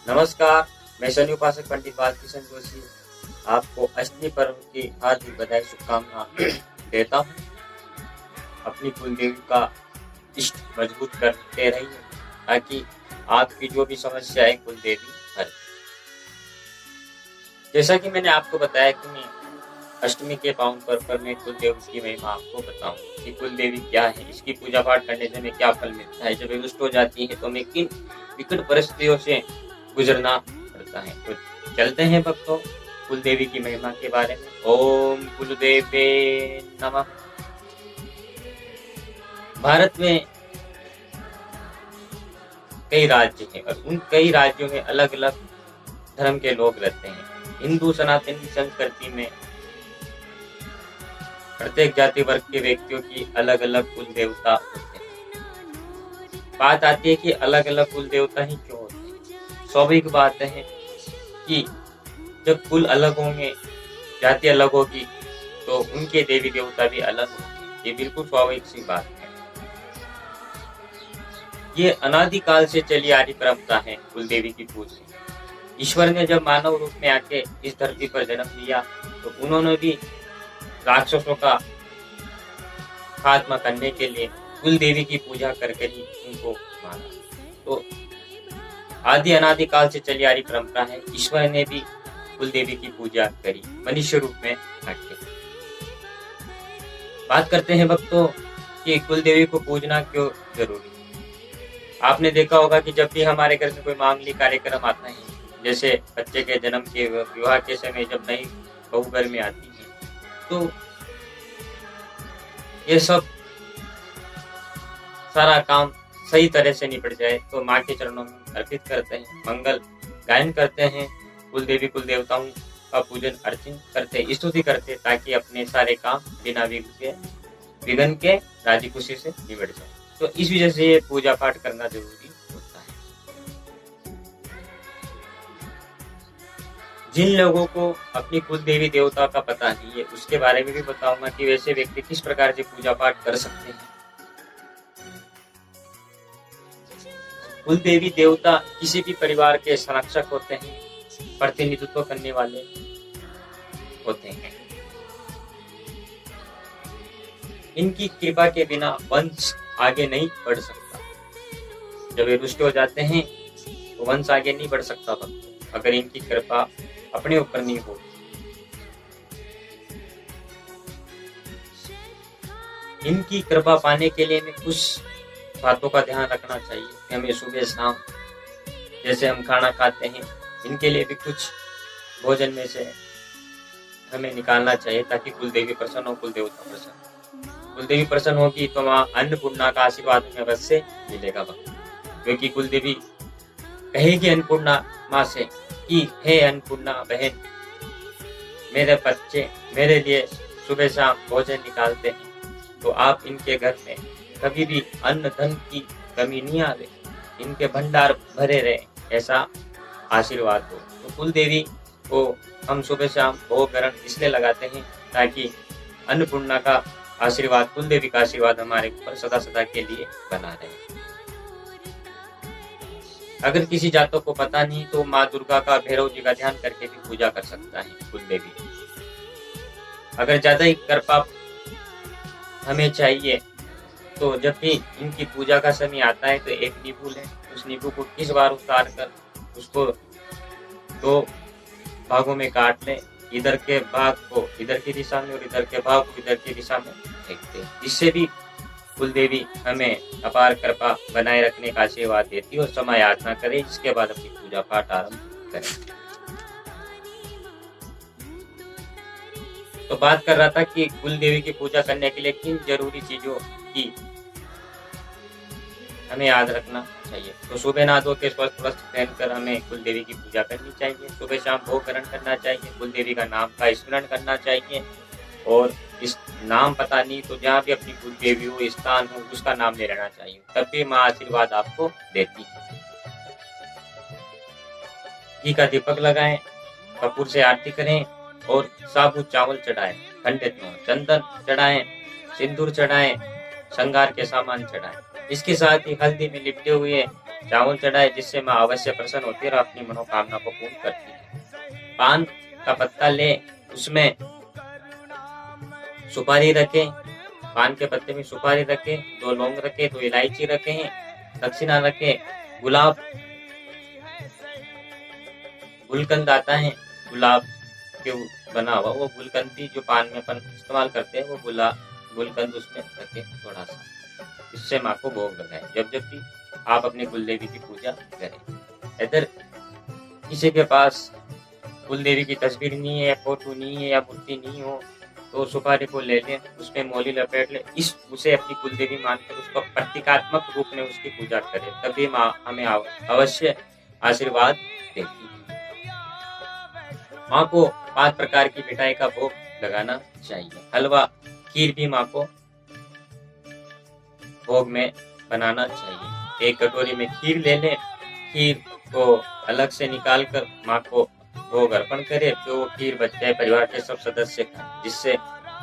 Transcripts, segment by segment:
नमस्कार, मैं शनि उपासक पंडित बालकिशन जोशी आपको अष्टमी पर्व की हार्दिक बधाई शुभकामनाएं देता हूँ। अपनी कुलदेवी का इष्ट मजबूत करते रहिए ताकि आपकी जो भी समस्या है कुलदेवी हर। जैसा कि मैंने आपको बताया कि मैं अष्टमी के पावन पर्व पर मैं कुलदेवी की महिमा आपको बताऊं कि कुलदेवी क्या है, इसकी पूजा पाठ करने से हमें क्या फल मिलता है, जब रुष्ट हो जाती है तो हमें किन विकट परिस्थितियों से गुजरना पड़ता है। तो चलते हैं भक्तों कुलदेवी की महिमा के बारे में। ओम कुलदेवे नमः। भारत में कई राज्य हैं और उन कई राज्यों में अलग अलग धर्म के लोग रहते हैं। हिंदू सनातनी संस्कृति में प्रत्येक जाति वर्ग के व्यक्तियों की अलग अलग कुल देवता होते हैं। बात आती है कि अलग अलग कुल देवता ही क्यों होते हैं। स्वाभाविक बात है कि जब कुल अलग होंगे, जाति अलग होगी, तो उनके देवी देवता भी अलग होंगे। ये बिल्कुल स्वाभाविक सी बात है। ये अनादिकाल से चली आ रही परंपरा है कुल देवी की पूजा। ईश्वर ने जब मानव रूप में आके इस धरती पर जन्म लिया तो उन्होंने भी राक्षसों का खात्मा करने के लिए कुल देवी की पूजा करके ही उनको माना। तो आदि अनादिकाल से चली आ रही परंपरा है। ईश्वर ने भी कुल देवी की पूजा करी मनुष्य रूप में आके। बात करते हैं भक्तों कि कुल देवी को पूजना क्यों जरूरी। आपने देखा होगा कि जब भी हमारे घर में कोई मांगलिक कार्यक्रम आता है, जैसे बच्चे के जन्म के विवाह के समय जब नई बहू घर में आती है, तो ये सब सारा काम सही तरह से निपट जाए तो माँ के चरणों में अर्पित करते हैं, मंगल गायन करते हैं, कुल देवी कुल देवताओं का पूजन अर्चन करते, स्तुति करते, ताकि अपने सारे काम बिना विघ्न के राजी खुशी से निपट जाए। तो इस वजह से ये पूजा पाठ करना जरूरी होता है। जिन लोगों को अपनी कुल देवी देवता का पता नहीं है, उसके बारे में भी बताऊंगा कि वैसे व्यक्ति किस प्रकार से पूजा पाठ कर सकते हैं। कुल देवी देवता किसी भी परिवार के संरक्षक होते हैं, प्रतिनिधित्व करने वाले होते हैं। इनकी कृपा के बिना वंश आगे नहीं बढ़ सकता। जब ये रुष्ट हो जाते हैं तो वंश आगे नहीं बढ़ सकता भक्त, अगर इनकी कृपा अपने ऊपर नहीं हो। इनकी कृपा पाने के लिए हमें कुछ बातों का ध्यान रखना चाहिए कि हमें सुबह शाम जैसे हम खाना खाते हैं, इनके लिए भी कुछ भोजन में से हमें निकालना चाहिए ताकि कुल देवी प्रसन्न हो, कुल देवता प्रसन्न हो। कुल देवी प्रसन्न होगी तो वहाँ अन्नपूर्णा का आशीर्वाद हमें अवश्य मिलेगा भक्त, क्योंकि कुल देवी कहेगी अन्नपूर्णा माँ से कि हे अन्नपूर्णा बहन, मेरे बच्चे मेरे लिए सुबह शाम भोजन निकालते हैं, तो आप इनके घर में कभी भी अन्न धन की कमी नहीं आवे, इनके भंडार भरे रहे, ऐसा आशीर्वाद हो। तो कुल देवी को हम सुबह शाम भोग ग्रहण इसलिए लगाते हैं ताकि अन्नपूर्णा का आशीर्वाद, कुल देवी का आशीर्वाद हमारे ऊपर सदा सदा के लिए बना रहे। अगर किसी जातक को पता नहीं तो माँ दुर्गा का, भैरव जी का ध्यान करके भी पूजा कर सकता है कुल देवी। अगर ज्यादा ही कृपा हमें चाहिए तो जब भी इनकी पूजा का समय आता है तो एक नींबू लें, उस नींबू को 20 बार उतार कर उसको 2 भागों में काट लें। इधर के भाग को इधर की दिशा में और इधर के भाग को इधर की दिशा में फेंक दें। इससे भी कुल देवी हमें अपार कृपा बनाए रखने का आशीर्वाद देती है और समय याचना करें। इसके बाद अपनी पूजा पाठ आरंभ करें। तो बात कर रहा था कि कुल देवी की पूजा करने के लिए किन जरूरी चीजों की हमें याद रखना चाहिए। तो सुबह नहा धो के स्वस्थ वस्त्र पहनकर हमें कुल देवी की पूजा करनी चाहिए। सुबह शाम भोग ग्रहण करना चाहिए, कुल देवी का नाम का स्मरण करना चाहिए, और इस नाम पता नहीं तो जहाँ भी अपनी कुल देवी हो, स्थान हो, उसका नाम ले लेना चाहिए, तब भी माँ आशीर्वाद आपको देती है। घी का दीपक लगाएं, कपूर से आरती करें और साबुत चावल चढ़ाएं, खंडित हो, चंदन चढ़ाएं, सिंदूर चढ़ाएं, श्रृंगार के सामान चढ़ाएं। इसके साथ ही हल्दी में लिपटे हुए चावल चढ़ाए, जिससे माँ अवश्य प्रसन्न होती है और अपनी मनोकामना को पूर्ण करती है। पान का पत्ता ले, उसमें सुपारी रखे, पान के पत्ते में सुपारी रखे, 2 लौंग रखे, 2 इलायची रखे हैं, दक्षिणा रखे, गुलकंद आता है, गुलाब के बना हुआ वो गुलकंदी जो पान में अपन इस्तेमाल करते हैं, वो गुलकंद उसमें रखे थोड़ा सा, इससे माँ को भोग लगाए जब भी आप अपनी कुलदेवी की पूजा करें। इधर किसी के पास कुलदेवी की तस्वीर नहीं है, फोटो नहीं है या मूर्ति नहीं हो, तो सुपारी को ले लें, उसमें मोली लपेट ले, उसे अपनी कुलदेवी मानकर उसको प्रतीकात्मक रूप में उसकी पूजा करें, तभी माँ हमें अवश्य आशीर्वाद देती है। माँ को 5 प्रकार की मिठाई का भोग लगाना चाहिए। हलवा, खीर भी माँ को भोग में बनाना चाहिए। एक कटोरी में खीर ले लें, खीर को अलग से निकाल कर माँ को भोग अर्पण करे, तो वो खीर बच्चे परिवार के सब सदस्य खाएं, जिससे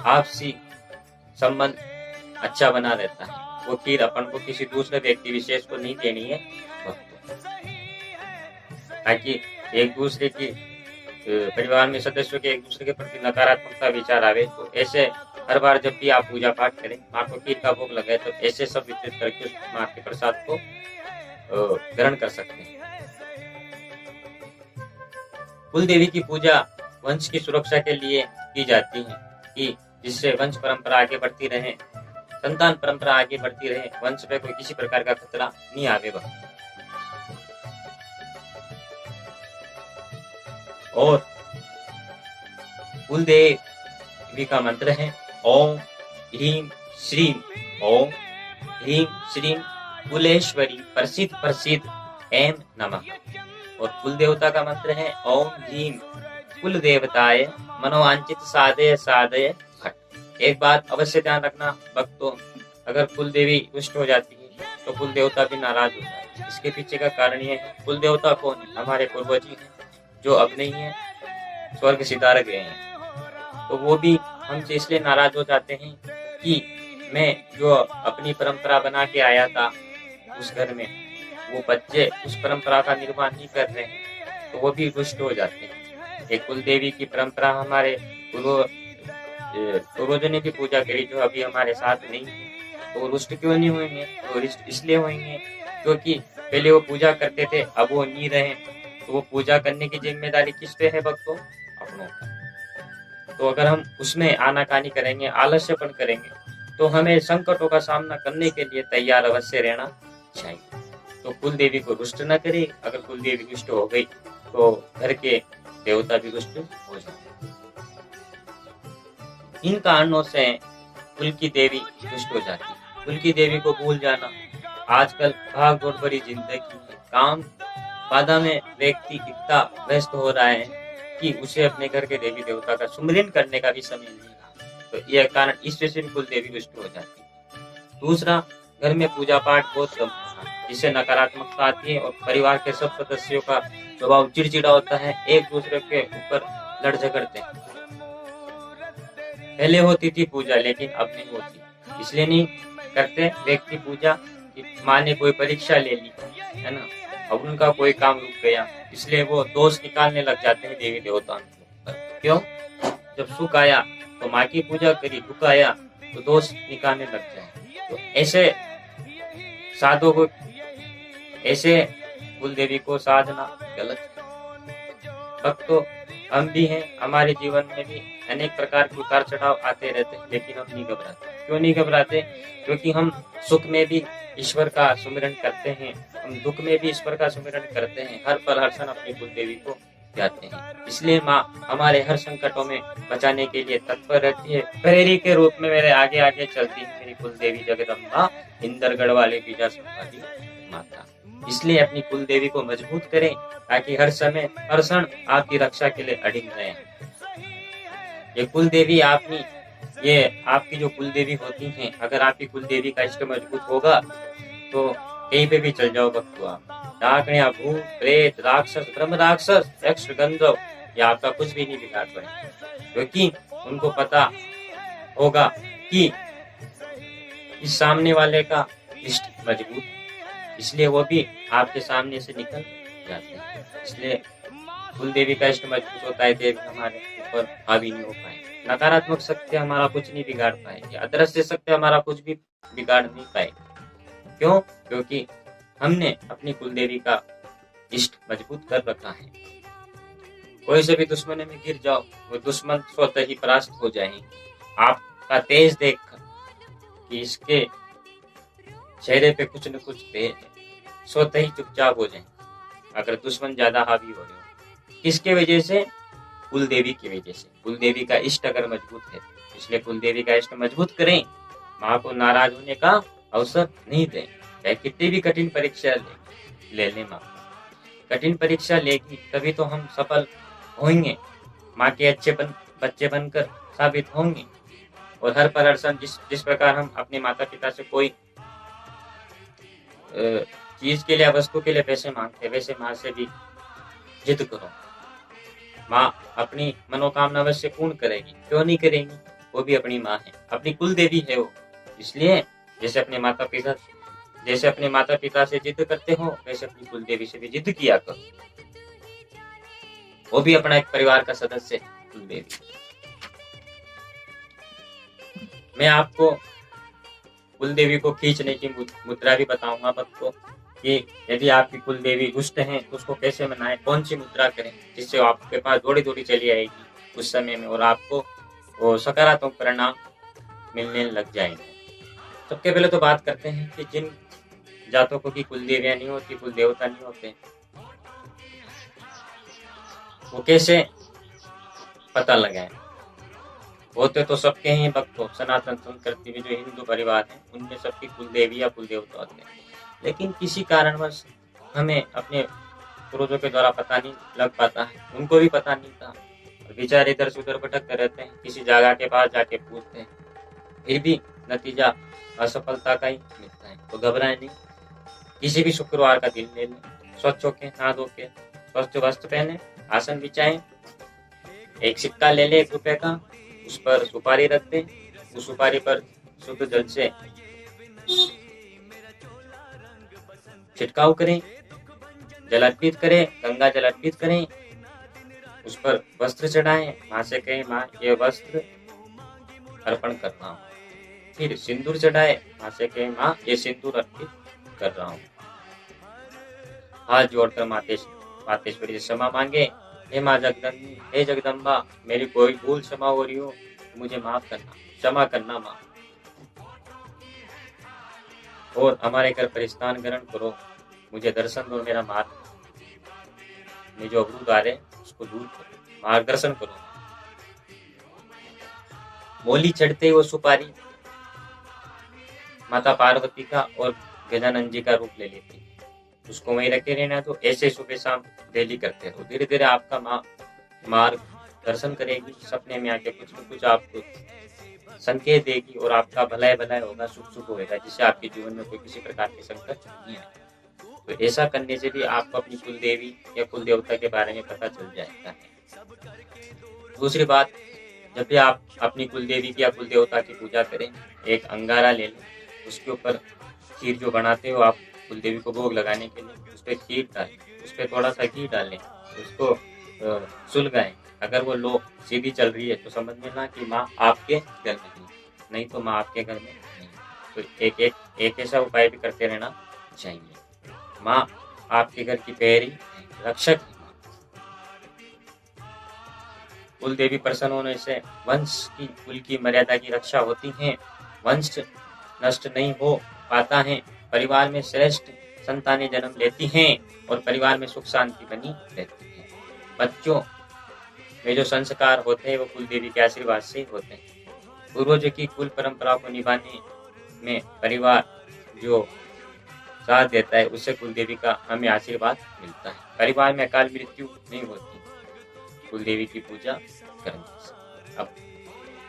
आपसी संबंध अच्छा बना रहता है। वो खीर अपन को किसी दूसरे व्यक्ति विशेष को नहीं देनी है, ताकि एक दूसरे की परिवार में सदस्यों के एक दूसरे के प्रति नकारात्मकता विचार आवे। तो ऐसे हर बार जब भी आप पूजा पाठ करें, माँ को खीर का भोग लगाए, तो ऐसे सब विचलित करके उस माँ के प्रसाद को ग्रहण कर सकते हैं। कुल देवी की पूजा वंश की सुरक्षा के लिए की जाती है, कि जिससे वंश परंपरा आगे बढ़ती रहे, संतान परंपरा आगे बढ़ती रहे, वंश पे कोई किसी प्रकार का खतरा नहीं आवे। और कुलदेवी का मंत्र है ओम ह्रीम श्रीम, ओम ह्रीम श्रीम कुलेश्वरी प्रसिद्ध प्रसिद्ध एम नमः। और कुल देवता का मंत्र है ओम ह्रीम कुल देवताय मनोवांचित साधय साधय भट्ट। एक बात अवश्य ध्यान रखना भक्तों, अगर कुल देवी रुष्ट हो जाती है तो कुल देवता भी नाराज होता है। इसके पीछे का कारण ये है, कुल देवता कौन है? हमारे पूर्वज ही हैं, जो अब नहीं है, स्वर्ग सिधार गए हैं। तो वो भी हमसे इसलिए नाराज हो जाते हैं कि मैं जो अपनी परंपरा बना के आया था उस घर में, वो बच्चे उस परंपरा का निर्माण नहीं कर रहे हैं, तो वो भी रुष्ट हो जाते हैं। एक कुल देवी की परंपरा हमारे पूर्वजों ने भी पूजा करी, जो अभी हमारे साथ नहीं है, तो वो रुष्ट क्यों नहीं होंगे? तो रुष्ट इसलिए होंगे क्योंकि पहले वो पूजा करते थे, अब वो नहीं रहे। तो वो पूजा करने की जिम्मेदारी किस पे है भक्तों? अपनों का। तो अगर हम उसमें आनाकानी करेंगे, आलस्यपन करेंगे, तो हमें संकटों का सामना करने के लिए तैयार अवश्य रहना चाहिए। तो कुल देवी को रुष्ट न करे। अगर कुल देवी रुष्ट हो गई तो घर के देवता भी रुष्ट हो जाते। इन कारणों से कुल की देवी रुष्ट हो जाती है। कुल की देवी को भूल जाना, आजकल भाग दौड़ भरी जिंदगी है, काम बाधा में व्यक्ति इतना व्यस्त हो रहा है कि उसे अपने घर के देवी देवता का सुमिरन करने का भी समय नहीं रहा। तो यह कारण इस वजह से कुल देवी रुष्ट हो जाती है। दूसरा, घर में पूजा पाठ बहुत कम होना, जिससे नकारात्मकता आती है और परिवार के सब सदस्यों का स्वभाव चिड़चिड़ा होता है, एक दूसरे के ऊपर लड़ झगड़ते हैं। पहले होती थी पूजा, लेकिन अब नहीं होती। इसलिए नहीं करते व्यक्ति पूजा, माँ ने कोई परीक्षा ले ली है ना, अब उनका कोई काम रुक गया, इसलिए वो दोष निकालने लग जाते हैं देवी देवताओं के ऊपर। क्यों? जब सुख आया तो माँ की पूजा करी, दुख आया तो दोष निकालने लग जाए। तो ऐसे साधु को, ऐसे कुल देवी को साधना गलत है। भक्तों, हम भी हैं, हमारे जीवन में भी अनेक प्रकार के उतार चढ़ाव आते रहते हैं, लेकिन हम नहीं घबराते। क्यों नहीं घबराते? क्योंकि हम सुख में भी ईश्वर का सुमिरन करते हैं, हम दुख में भी ईश्वर का सुमिरन करते हैं, हर पल हर क्षण अपनी कुल देवी को जाते हैं। इसलिए माँ हमारे हर संकटों में बचाने के लिए तत्पर रहती है। प्रहरी के रूप में मेरे आगे आगे चलती है मेरी कुल देवी जगदम्बा, इंदरगढ़ वाले बीजा संभाली माता। इसलिए अपनी कुल देवी को मजबूत करें, ताकि हर समय हर क्षण आपकी रक्षा के लिए अडिग रहें। ये कुल देवी आपकी जो कुल देवी होती हैं, अगर आपकी कुल देवी का इष्ट मजबूत होगा तो कहीं पे भी चल जाओ भक्तों, आप डाकणिया, भूत, प्रेत, राक्षस, ब्रह्म राक्षस, यक्ष, गंधर्व, ये आपका कुछ भी नहीं बिगाड़ पाए, क्योंकि उनको पता होगा कि इस सामने वाले का इष्ट मजबूत इसलिए वो भी आपके सामने से निकल जाते हैं। इसलिए कुल देवी का इष्ट मजबूत होता है, देवी हमारे ऊपर हावी नहीं हो पाएंगे। नकारात्मक शक्ति हमारा कुछ नहीं बिगाड़ पाएगी, अदृश्य शक्ति हमारा कुछ भी बिगाड़ नहीं पाएगी। क्यों? क्योंकि हमने अपनी कुल देवी का इष्ट मजबूत कर रखा है। कोई से भी दुश्मन में गिर जाओ, वो दुश्मन स्वतः ही परास्त हो जाएंगे। आपका तेज देख कि इसके चेहरे पे कुछ न कुछ तेज है, स्वतः ही चुपचाप हो जाएंगे अगर दुश्मन ज्यादा हावी हो रहे हो। किसके वजह से? कुल देवी की वजह से। कुल देवी का इष्ट अगर मजबूत है, इसलिए कुल देवी का इष्ट मजबूत करें। माँ को नाराज होने का अवसर नहीं दें, चाहे कितनी भी कठिन परीक्षा ले लें। माँ कठिन परीक्षा लेगी तभी तो हम सफल होंगे, माँ के अच्छे बच्चे बनकर साबित होंगे। और हर प्रदर्शन जिस प्रकार हम अपने माता पिता से कोई चीज के लिए, वस्तु के लिए पैसे मांगते, वैसे माँ से भी जिद करो। माँ अपनी मनोकामना अवश्य पूर्ण करेगी, क्यों नहीं करेगी? वो भी अपनी माँ है, अपनी कुल देवी है वो। इसलिए जैसे अपने माता पिता से जिद करते हो, वैसे अपनी कुल देवी से भी जिद किया करो। वो भी अपना एक परिवार का सदस्य है, कुल देवी। मैं आपको कुल देवी को खींचने की मुद्रा भी बताऊंगा बच्चों कि यदि आपकी कुल देवी दुष्ट है तो उसको कैसे मनाएं, कौन सी मुद्रा करें जिससे आपके पास दौड़ी दौड़ी चली आएगी उस समय में और आपको वो सकारात्मक परिणाम मिलने लग जाएंगे। सबसे पहले तो बात करते हैं कि जिन जातकों की कुल देवियां नहीं होती, कुल देवता नहीं होते, वो कैसे पता लगाएं। होते तो सबके ही भक्तों, सनातन संस्कृति में जो हिंदू परिवार है उनमें सबकी कुल देवी या कुल देवता होते हैं, लेकिन किसी कारणवश हमें अपने पूर्वजों के द्वारा पता नहीं लग पाता है, उनको भी पता नहीं था, बेचारे इधर से उधर भटकते रहते हैं, किसी जगह के पास जाके पूछते हैं, फिर भी नतीजा असफलता का ही मिलता है। तो घबराए नहीं, किसी भी शुक्रवार का दिन ले लें, स्वच्छ होके नहा धो के स्वच्छ वस्त्र पहने, आसन बिछाएं, एक सिक्का ले ले 1 रुपए का, उस पर सुपारी रख दें, उस सुपारी पर शुद्ध जल से छिड़काव करें, जल अर्पित करें, गंगा जल अर्पित करें, उस पर वस्त्र चढ़ाएं, माँ से कहें माँ ये वस्त्र अर्पण कर रहा हूँ। फिर सिंदूर चढ़ाए, माँ से कहें माँ ये सिंदूर अर्पित कर रहा हूँ। हाथ जोड़कर मातेश्वरी से क्षमा मांगे, हे माँ जगदम्बी, हे जगदम्बा, मेरी कोई भूल क्षमा हो रही हो मुझे माफ करना, क्षमा करना माँ। और हमारे घर पर स्थान ग्रहण करो, मुझे दर्शन दो, मेरा मार्ग में जो अवरुद्ध आ रहे उसको दूर करो, मार्गदर्शन करो। मोली चढ़ते वो सुपारी माता पार्वती का और गजानन जी का रूप ले लेती, उसको वहीं रखे रहना। तो ऐसे सुबह शाम डेली करते रहो, धीरे धीरे आपका माँ मार्ग दर्शन करेगी, सपने में आके कुछ न कुछ आपको संकेत देगी और आपका भलाई होगा, सुख होगा, जिससे आपके जीवन में कोई किसी प्रकार के संकट नहीं आए। तो ऐसा करने से भी आपको अपनी कुल देवी या कुल देवता के बारे में पता चल जाता है। दूसरी बात, जब भी आप अपनी कुल देवी की या कुल देवता की पूजा करें, एक अंगारा ले लें, उसके ऊपर खीर जो बनाते हो आप कुल देवी को भोग लगाने के लिए, उस पर खीर डालें, उस पर थोड़ा सा घी डालें, उसको सुलगाएं। अगर वो लो सीधी चल रही है तो समझ लेना कि माँ आपके घर में नहीं तो माँ आपके घर में नहीं। तो एक ऐसा उपाय भी करते रहना चाहिए। माँ आपके घर की पहरी रक्षक है। कुल देवी प्रसन्न होने से वंश की कुल की मर्यादा की रक्षा होती है, वंश नष्ट नहीं हो पाता है, परिवार में श्रेष्ठ संतानें जन्म लेती हैं और परिवार में सुख शांति बनी रहती है। बच्चों में जो संस्कार होते हैं वो कुल देवी के आशीर्वाद से होते हैं। पूर्वजों की कुल परंपरा को निभाने में परिवार जो साथ देता है उससे कुल देवी का हमें आशीर्वाद मिलता है। परिवार में अकाल मृत्यु नहीं होती कुल देवी की पूजा करने से। अब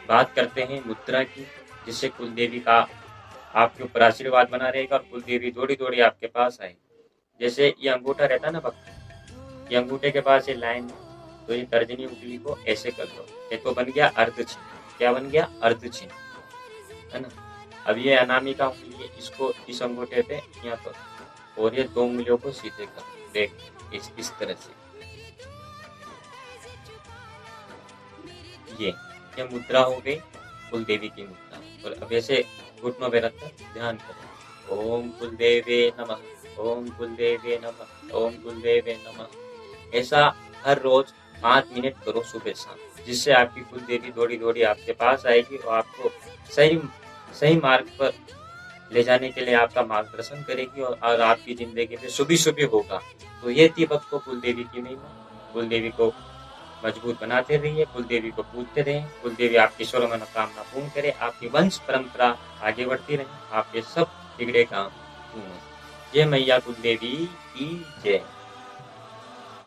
बात करते हैं मुद्रा की, जिससे कुल देवी का आपके ऊपर आशीर्वाद बना रहेगा और कुल देवी दौड़ी दौड़ी आपके पास आए। जैसे ये अंगूठा रहता है ना भक्त, ये अंगूठे के पास ये लाइन है, तो ये तर्जनी उंगली को ऐसे कर दो, ये तो बन गया अर्ध चिन्ह। क्या बन गया? अर्ध चिन्ह, है ना। अब ये अनामिका उंगली है, इसको इस अंगूठे पे यहाँ पर और ये 2 उंगलियों को सीधे कर लो। देख इस तरह से ये मुद्रा हो गई कुल देवी की मुद्रा। और अब ऐसे घुटनों पे रखकर ध्यान करो। ओम कुल देवे नमः, ओम कुल देवे नमः, ओम कुल देवे नमः। ऐसा हर रोज 5 मिनट करो सुबह शाम, जिससे आपकी कुल देवी दौड़ी दौड़ी आपके पास आएगी और आपको सही मार्ग पर ले जाने के लिए आपका मार्गदर्शन करेगी और आपकी जिंदगी में शुभ शुभ होगा। तो ये थी भक्तों कुल देवी की महिमा। कुल देवी को मजबूत बनाते रहिए, कुल देवी को पूजते रहें, कुल देवी आपकी सर्व मनोकामना पूर्ण करे, आपकी वंश परंपरा आगे बढ़ती रहे, आपके सब बिगड़े काम पूर्ण। जय मैया कुल देवी की जय।